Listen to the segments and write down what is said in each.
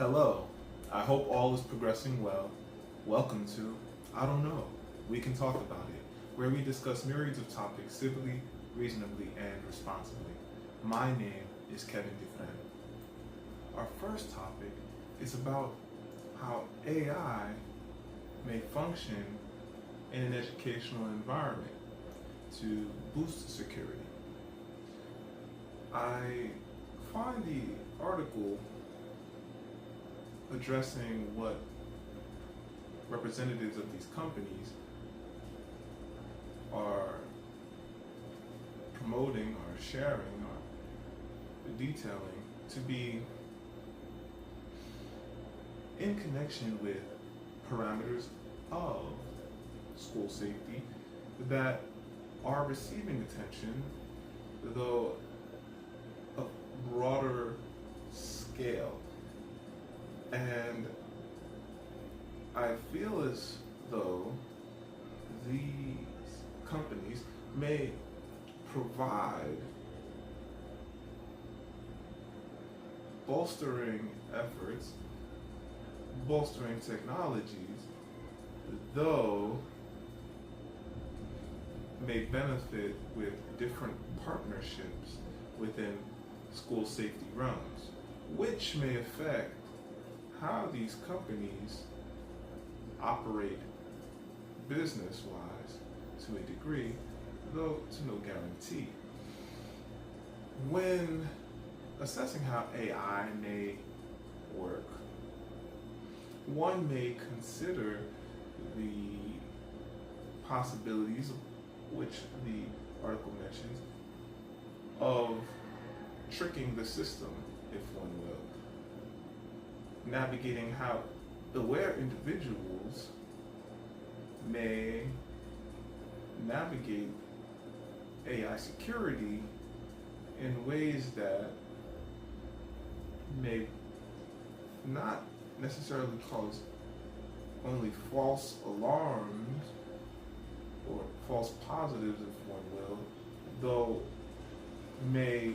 Hello, I hope all is progressing well. Welcome to I Don't Know, We Can Talk About It, where we discuss myriads of topics civilly, reasonably, and responsibly. My name is Kevin Dufresne. Our first topic is about how AI may function in an educational environment to boost security. I find the article addressing what representatives of these companies are promoting or sharing or detailing to be in connection with parameters of school safety that are receiving attention, though a broader scale. And I feel as though these companies may provide bolstering efforts, bolstering technologies, though may benefit with different partnerships within school safety realms, which may affect how these companies operate business-wise to a degree, though to no guarantee. When assessing how AI may work, one may consider the possibilities, which the article mentions, of tricking the system, if one will, navigating how aware individuals may navigate AI security in ways that may not necessarily cause only false alarms or false positives, if one will, though may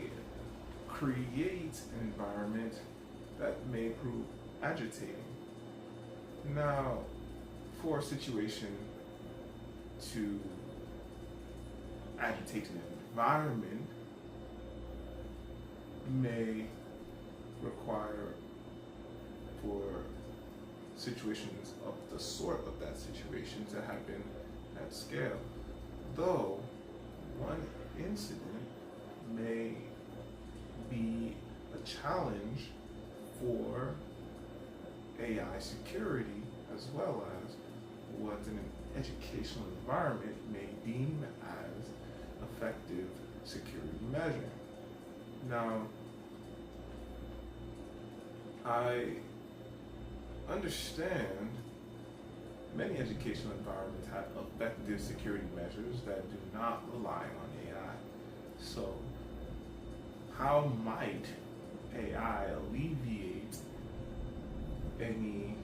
create an environment that may prove agitating. Now, for a situation to agitate an environment may require, for situations of the sort of that situation to happen at scale, though one incident may be a challenge for AI security, as well as what an educational environment may deem as effective security measure. Now, I understand many educational environments have effective security measures that do not rely on AI. So, how might AI alleviate any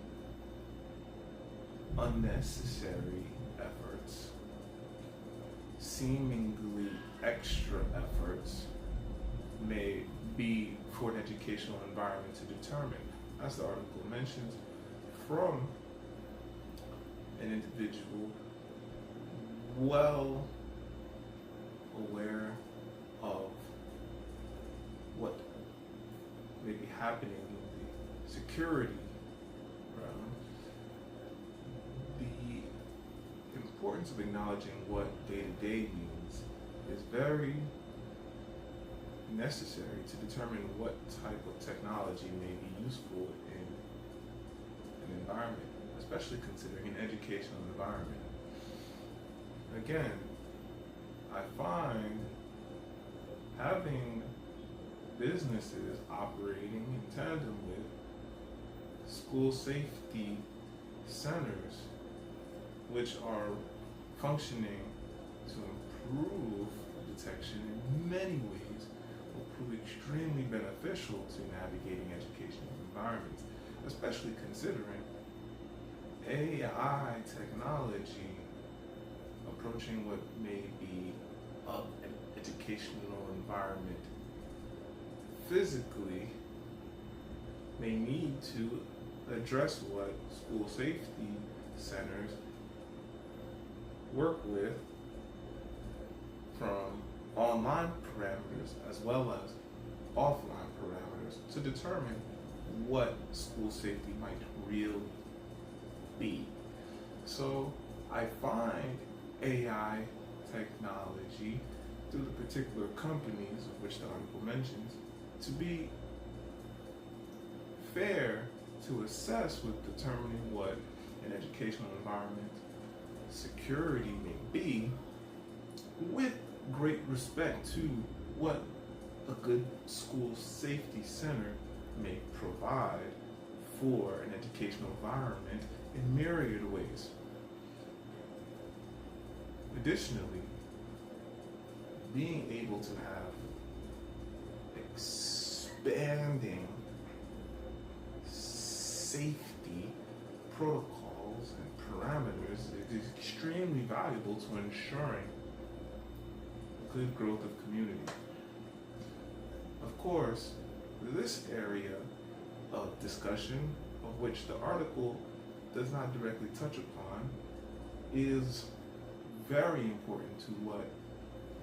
unnecessary efforts, seemingly extra efforts, may be for an educational environment to determine, as the article mentions, from an individual well aware of what may be happening in the security realm. The importance of acknowledging what day-to-day means is very necessary to determine what type of technology may be useful in an environment, especially considering an educational environment. Again, I find having businesses operating in tandem with school safety centers, which are functioning to improve detection in many ways, will prove extremely beneficial to navigating educational environments, especially considering AI technology approaching what may be an educational environment physically may need to address what school safety centers work with from online parameters as well as offline parameters to determine what school safety might really be. So I find AI technology through the particular companies of which the article mentions to be fair to assess with determining what an educational environment security may be, with great respect to what a good school safety center may provide for an educational environment in myriad ways. Additionally, being able to have expanding safety protocols and parameters is extremely valuable to ensuring good growth of community. Of course, this area of discussion, of which the article does not directly touch upon, is very important to what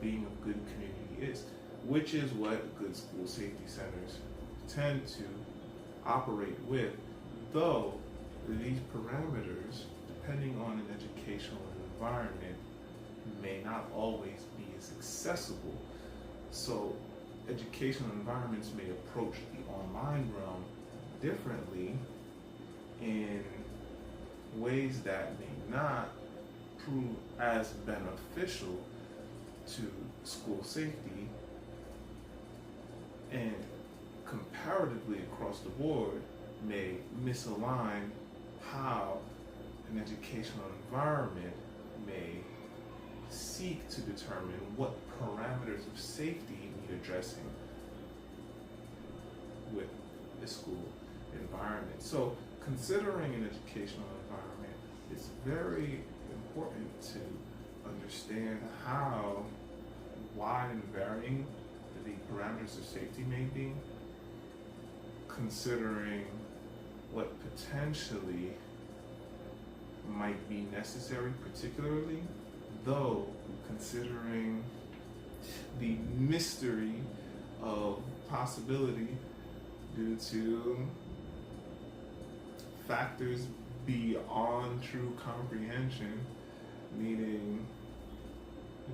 being a good community is, which is what good school safety centers tend to operate with, though these parameters, depending on an educational environment, may not always be as accessible. So educational environments may approach the online realm differently in ways that may not prove as beneficial to school safety, and comparatively across the board may misalign how an educational environment may seek to determine what parameters of safety need addressing with a school environment. So considering an educational environment, it's very important to understand how wide and varying the parameters of safety may be, considering what potentially might be necessary, particularly, though considering the mystery of possibility due to factors beyond true comprehension, meaning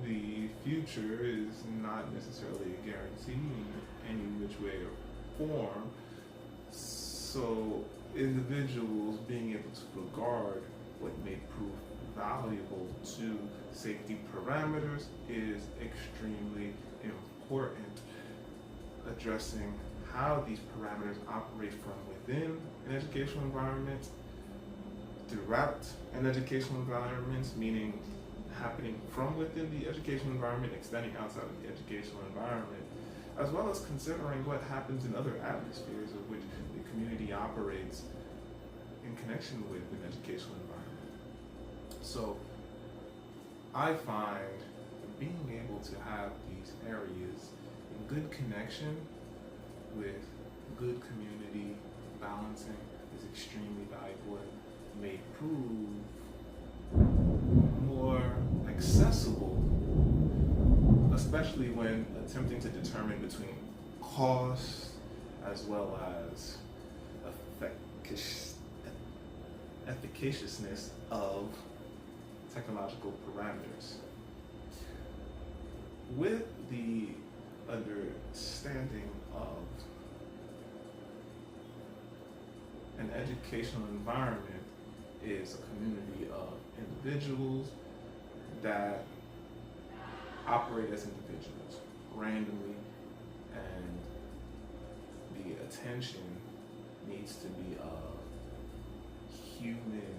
the future is not necessarily a guarantee in any which way or form. So individuals being able to regard what may prove valuable to safety parameters is extremely important. Addressing how these parameters operate from within an educational environment, throughout an educational environment, meaning happening from within the educational environment, extending outside of the educational environment, as well as considering what happens in other atmospheres of which the community operates in connection with an educational environment. So I find being able to have these areas in good connection with good community balancing is extremely valuable and may prove more accessible, especially when attempting to determine between cost as well as efficaciousness of technological parameters. With the understanding of an educational environment is a community of individuals that operate as individuals randomly, and the attention needs to be of human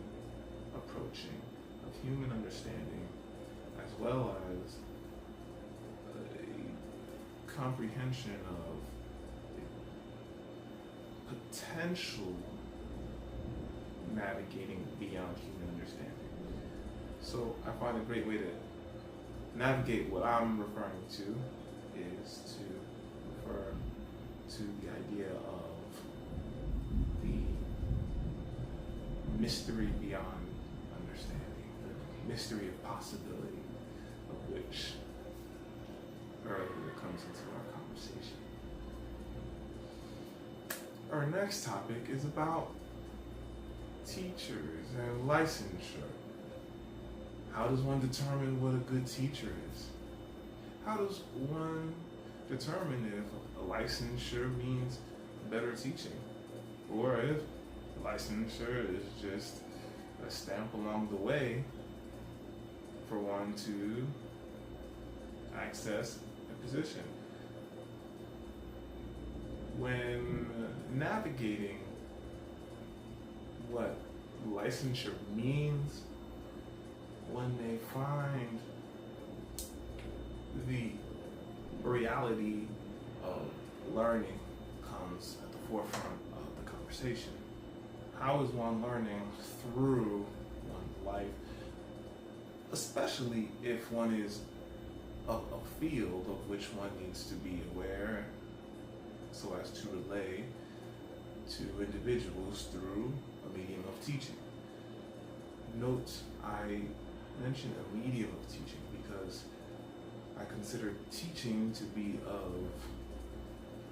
approaching, of human understanding, as well as a comprehension of potential navigating beyond human understanding. So I find a great way to navigate what I'm referring to is to refer to the idea of mystery beyond understanding, the mystery of possibility, of which earlier comes into our conversation. Our next topic is about teachers and licensure. How does one determine what a good teacher is? How does one determine if a licensure means better teaching? Or if licensure is just a stamp along the way for one to access a position? When navigating what licensure means, one may find the reality of learning comes at the forefront of the conversation. How is one learning through one's life, especially if one is of a field of which one needs to be aware so as to relay to individuals through a medium of teaching. Note, I mention a medium of teaching because I consider teaching to be of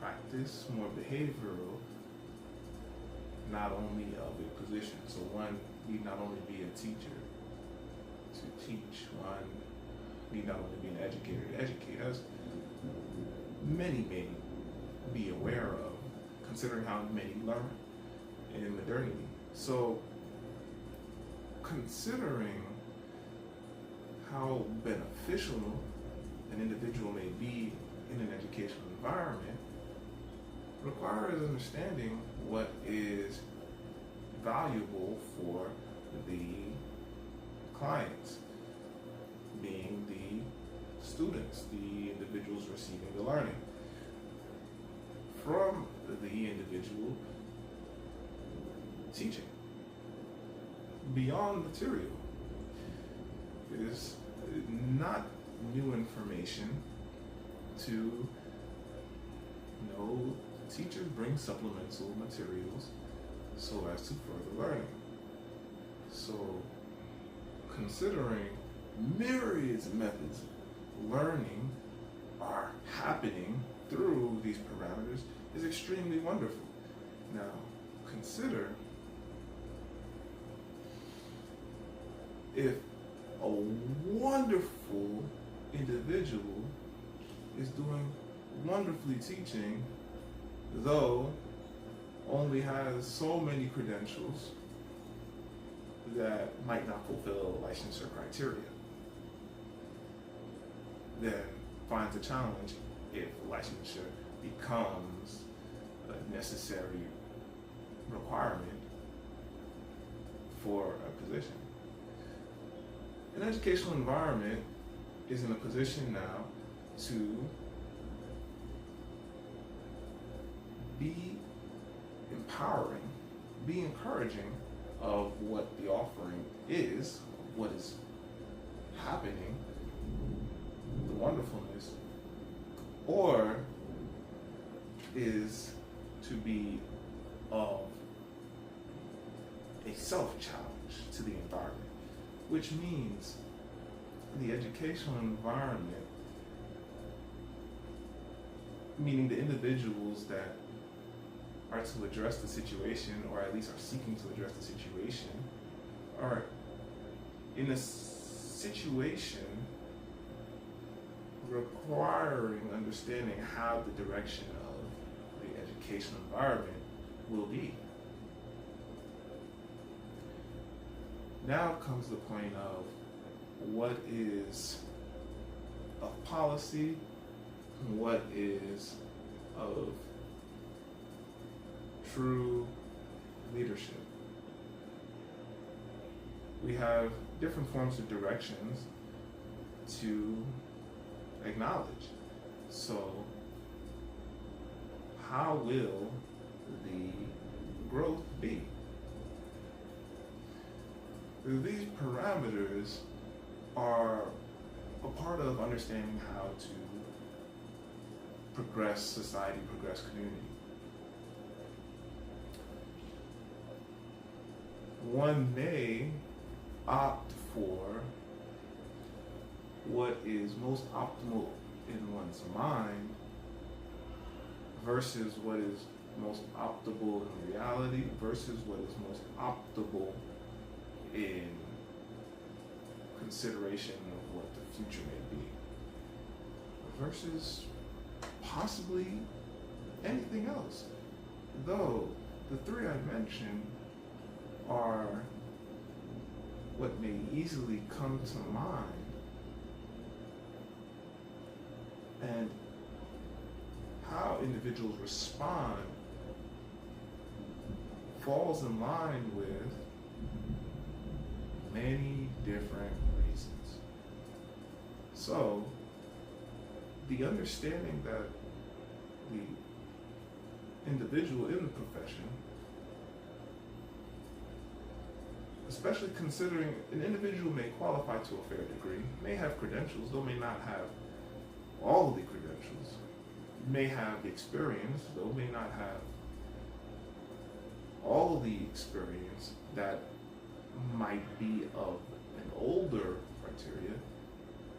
practice, more behavioral, not only of a position. So one need not only be a teacher to teach, one need not only be an educator to educate, as many may be aware of, considering how many learn in modernity. So considering how beneficial an individual may be in an educational environment requires understanding what is valuable for the clients, being the students, the individuals receiving the learning from the individual teaching. Beyond material, it is not new information to know teachers bring supplemental materials so as to further learning. So considering myriads of methods of learning are happening through these parameters is extremely wonderful. Now consider if a wonderful individual is doing wonderfully teaching, though only has so many credentials that might not fulfill licensure criteria, then finds a challenge if licensure becomes a necessary requirement for a position. An educational environment is in a position now to be empowering, be encouraging of what the offering is, what is happening, the wonderfulness, or is to be of a self-challenge to the environment, which means the educational environment, meaning the individuals that are to address the situation, or at least are seeking to address the situation, are in a situation requiring understanding how the direction of the educational environment will be. Now comes the point of what is of policy, what is of true leadership. We have different forms of directions to acknowledge. So how will the growth be? These parameters are a part of understanding how to progress society, progress community. one may opt for what is most optimal in one's mind versus what is most optimal in reality versus what is most optimal in consideration of what the future may be versus possibly anything else. Though the three I mentioned are what may easily come to mind, and how individuals respond falls in line with many different reasons. So, the understanding that the individual in the profession, especially considering an individual may qualify to a fair degree, may have credentials, though may not have all of the credentials, may have the experience, though may not have all of the experience that might be of an older criteria,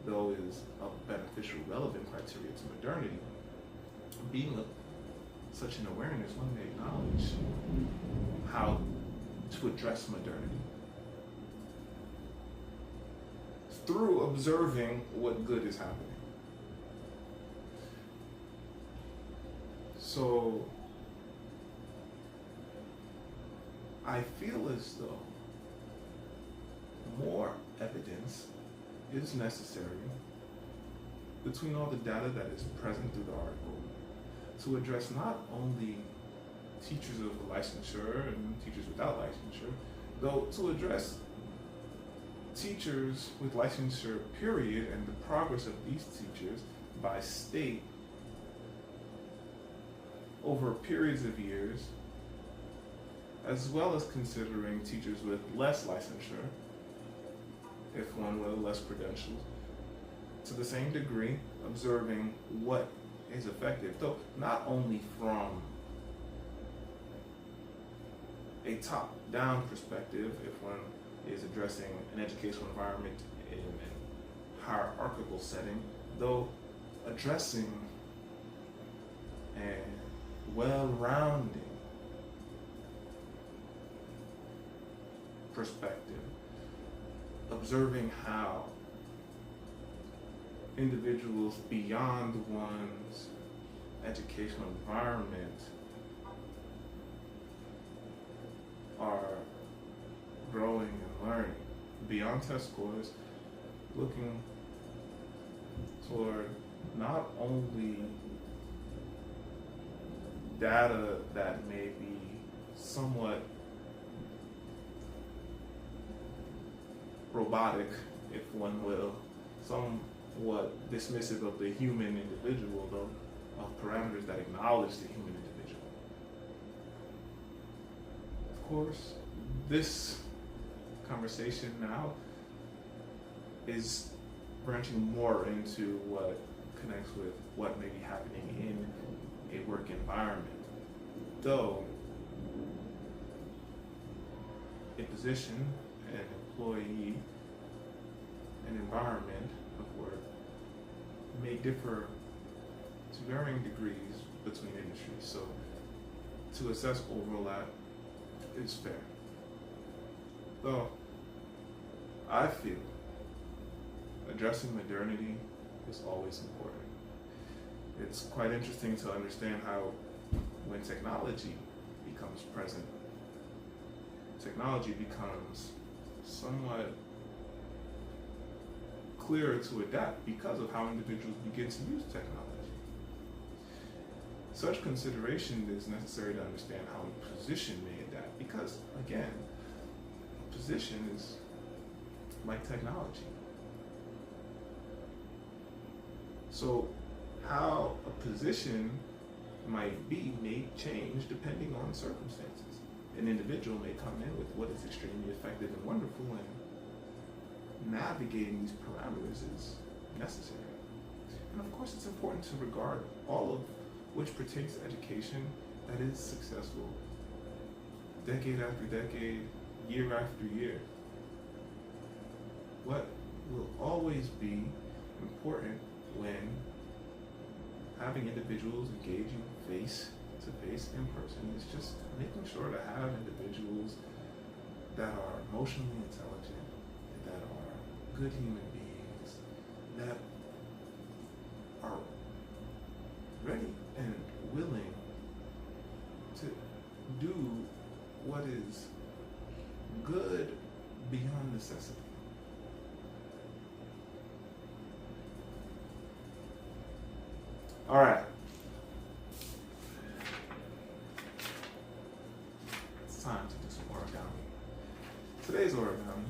though is of beneficial, relevant criteria to modernity. Being such an awareness, one may acknowledge how to address modernity through observing what good is happening. So I feel as though more evidence is necessary between all the data that is present through the article to address not only teachers of licensure and teachers without licensure, though to address teachers with licensure period and the progress of these teachers by state over periods of years, as well as considering teachers with less licensure, if one will, less credentials, to the same degree, observing what is effective, though not only from a top-down perspective, if one is addressing an educational environment in a hierarchical setting, though addressing and well-rounded perspective, observing how individuals beyond one's educational environment are growing and learning beyond test scores, looking toward not only data that may be somewhat robotic, if one will, somewhat dismissive of the human individual, though, of parameters that acknowledge the human individual. Of course, this conversation now is branching more into what connects with what may be happening in a work environment. Though a position, an employee, an environment of work may differ to varying degrees between industries. So to assess overlap is fair. Though I feel addressing modernity is always important. It's quite interesting to understand how when technology becomes present, technology becomes somewhat clearer to adapt because of how individuals begin to use technology. Such consideration is necessary to understand how a position may adapt because, again, a position is like technology. So how a position might be may change depending on circumstances. An individual may come in with what is extremely effective and wonderful, and navigating these parameters is necessary. And of course, it's important to regard all of which pertains to education that is successful decade after decade, year after year. What will always be important when having individuals engaging face to face in person is just making sure to have individuals that are emotionally intelligent, that are good human beings, that are ready and willing to do what is good beyond necessity. All right. It's time to do some origami. Today's origami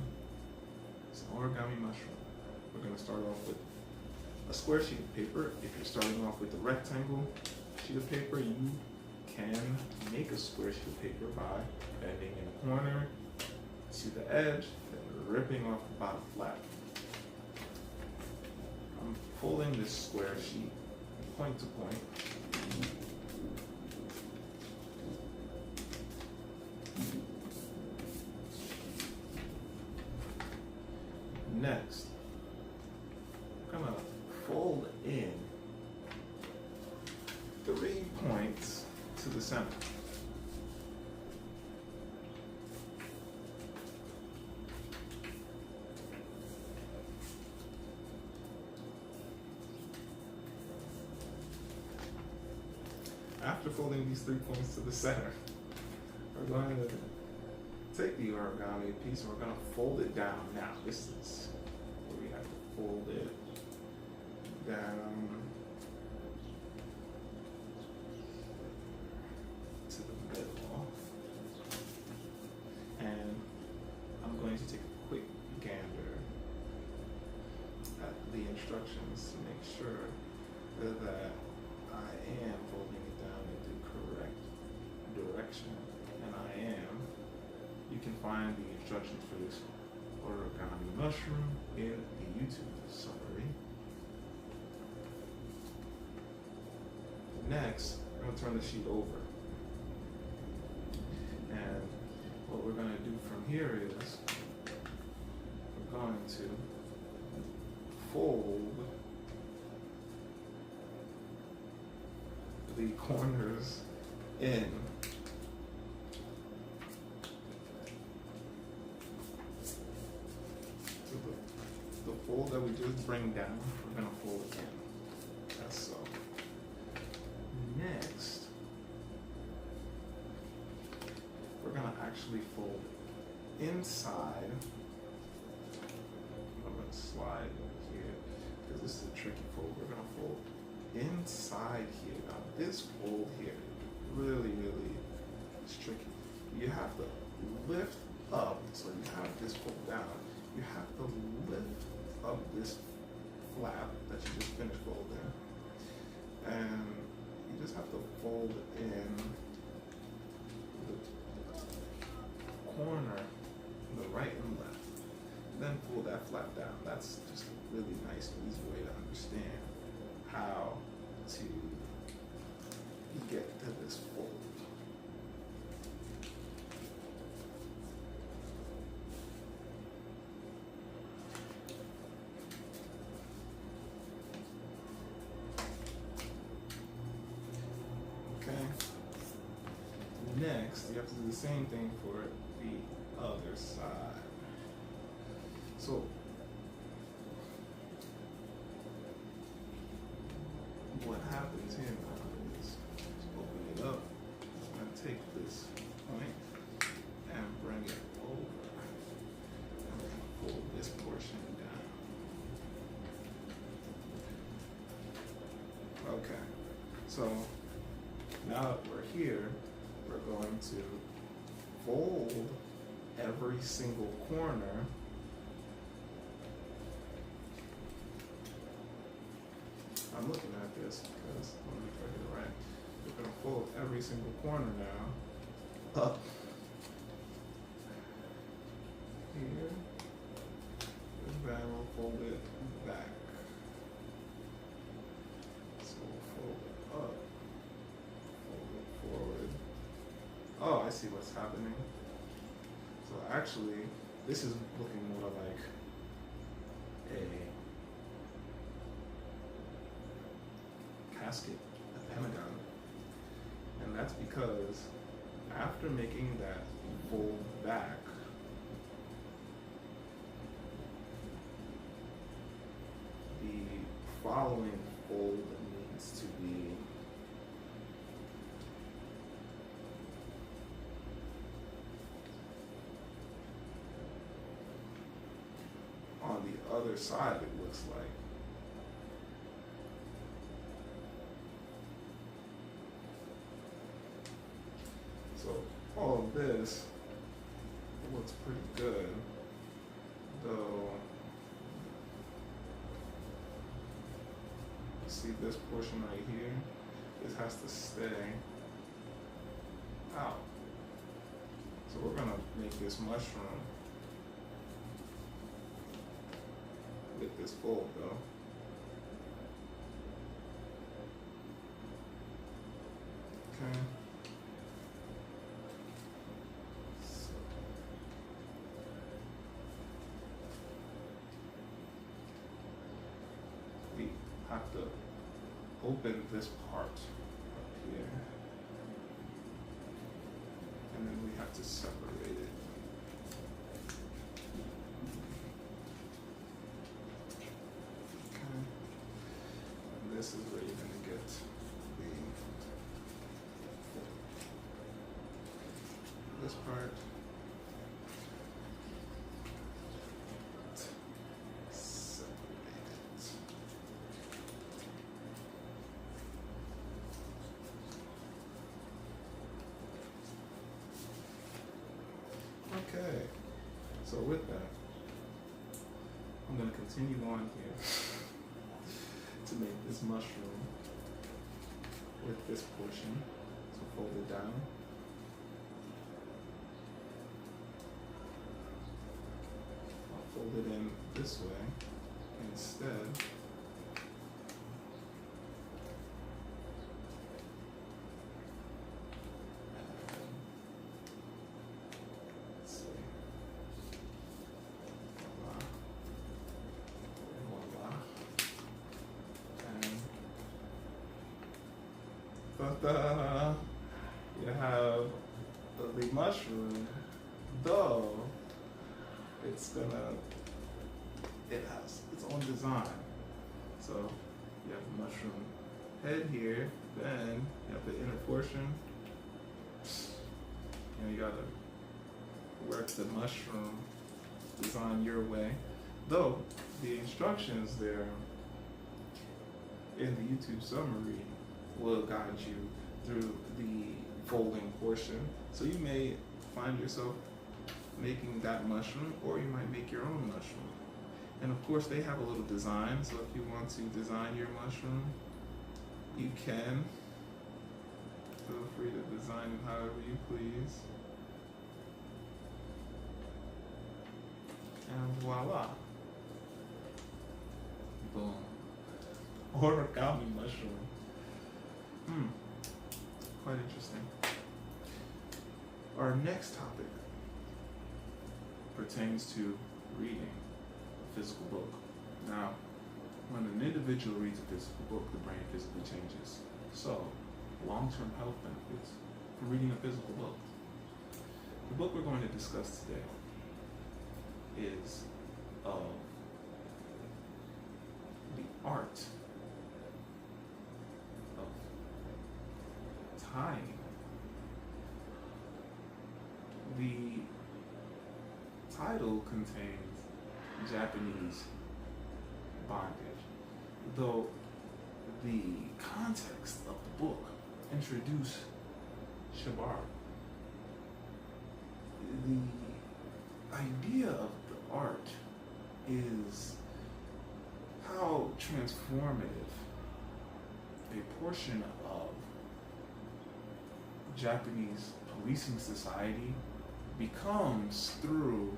is an origami mushroom. We're going to start off with a square sheet of paper. If you're starting off with a rectangle sheet of paper, you can make a square sheet of paper by bending in a corner to the edge, then ripping off the bottom flap. I'm folding this square sheet point to point. Next, I'm gonna fold in 3 points to the center. After folding these 3 points to the center, we're going to take the origami piece and we're going to fold it down. Now, this is where we have to fold it down to the middle. And I'm going to take a quick gander at the instructions to make sure that I am folding it down in the correct direction, and I am. You can find the instructions for this origami mushroom in the YouTube summary. Next, I'm going to turn the sheet over, and what we're going to do from here is we're going to fold the corners in. So the fold that we just bring down, we're going to fold it in. That's so. Next, we're going to actually fold inside. I'm going to slide over here because this is a tricky fold. We're going to fold inside here. Now this fold here really is tricky. You have to lift up, so you have this fold down. You have to lift up this flap that you just finished folding, and you just have to fold in the corner, the right and left, and then pull that flap down. That's just a really nice, easy way to understand how to get to this fold. Okay. Next, you have to do the same thing for the other side. So what happens here now is open it up. I'm going to take this point and bring it over. I'm going to fold this portion down. Okay, so now that we're here, we're going to fold every single corner I'm looking at this because I want to make sure I get it right. We're going to fold every single corner now up here, and then we'll fold it back. So we'll fold it up, fold it forward. Oh, I see what's happening. So actually, this is looking more like a casket, a pentagon. And that's because after making that fold back, the following fold needs to be on the other side, it looks like. So all of this looks pretty good, though. You see this portion right here? This has to stay out. So we're gonna make this mushroom with this fold though. Okay. So we have to open this part up here, and then we have to separate it. This is where you're going to get this part. Separate it. Okay, so with that, I'm going to continue on here to make this mushroom with this portion. So fold it down. I'll fold it in this way instead. Let's see. Ta-da! You have the mushroom, though it has its own design. So you have the mushroom head here, then you have the inner portion. You gotta work the mushroom design your way. Though the instructions there in the YouTube summary will guide you through the folding portion. So you may find yourself making that mushroom, or you might make your own mushroom. And of course they have a little design, so if you want to design your mushroom, you can. Feel free to design it however you please. And voila. Boom. Origami mushroom. Quite interesting. Our next topic pertains to reading a physical book. Now, when an individual reads a physical book, the brain physically changes. So, long-term health benefits from reading a physical book. The book we're going to discuss today is of the art of tying. The title contains Japanese bondage, though the context of the book introduces Shibari. The idea of the art is how transformative a portion of Japanese policing society becomes through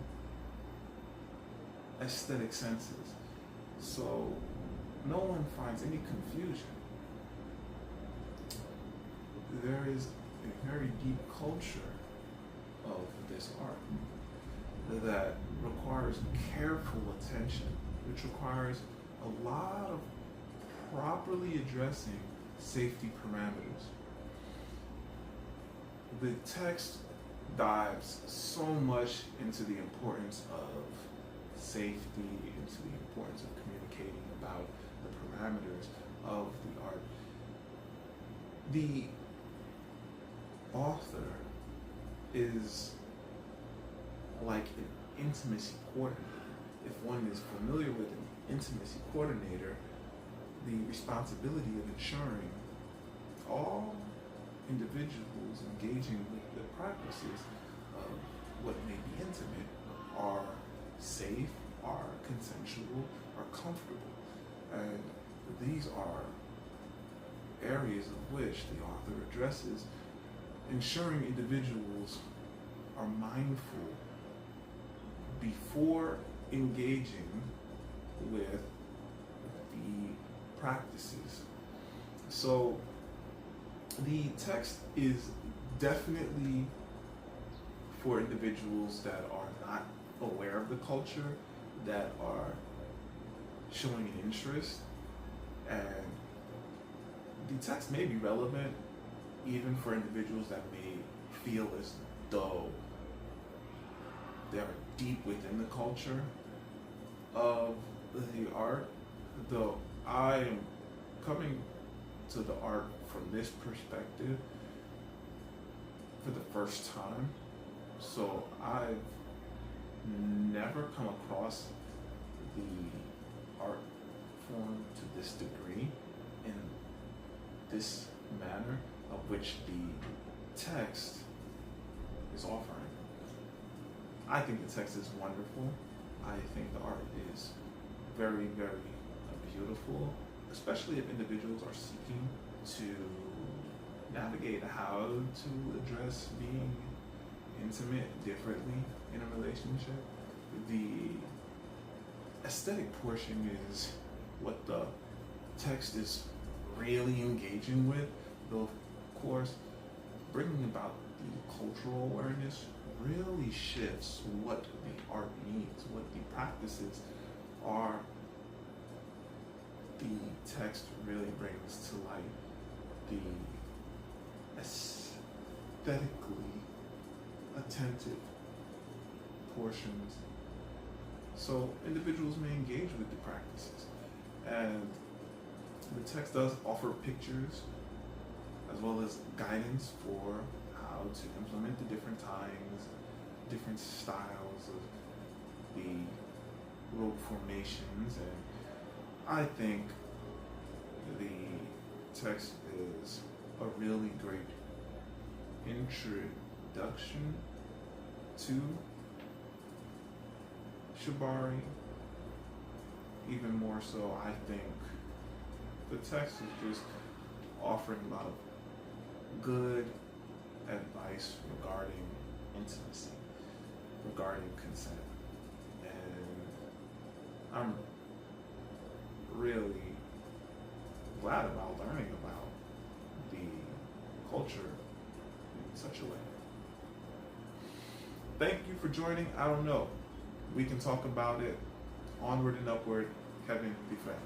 aesthetic senses. So no one finds any confusion. There is a very deep culture of this art. that requires careful attention, which requires a lot of properly addressing safety parameters. The text dives so much into the importance of safety, into the importance of communicating about the parameters of the art. The author is like an intimacy coordinator. If one is familiar with an intimacy coordinator, the responsibility of ensuring all individuals engaging with the practices of what may be intimate are safe, are consensual, are comfortable. And these are areas of which the author addresses, ensuring individuals are mindful before engaging with the practices. So the text is definitely for individuals that are not aware of the culture, that are showing an interest, and the text may be relevant even for individuals that may feel as though they're deep within the culture of the art, though I am coming to the art from this perspective for the first time. So I've never come across the art form to this degree in this manner of which the text is offering. I think the text is wonderful. I think the art is very, very beautiful, especially if individuals are seeking to navigate how to address being intimate differently in a relationship. The aesthetic portion is what the text is really engaging with, though of course bringing about the cultural awareness really shifts what the art needs, what the practices are. The text really brings to light the aesthetically attentive portions, so individuals may engage with the practices. And the text does offer pictures as well as guidance for how to implement the different times, different styles of the rope formations, and I think the text is a really great introduction to Shibari. Even more so, I think the text is just offering a lot of good advice regarding intimacy, regarding consent. And I'm really glad about learning about the culture in such a way. Thank you for joining. I don't know. We can talk about it. Onward and Upward, Kevin Dufresne.